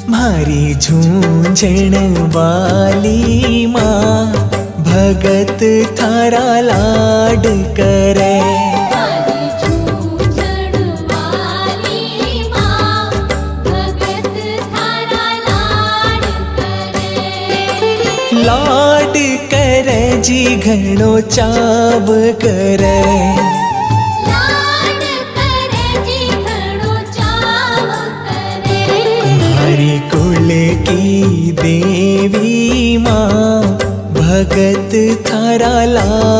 मारी झूंझण वाली माँ भगत थारा लाड करे। लाड करे जी घणो चाव करे। कुमारी कुल की देवी माँ भगत थारा लाड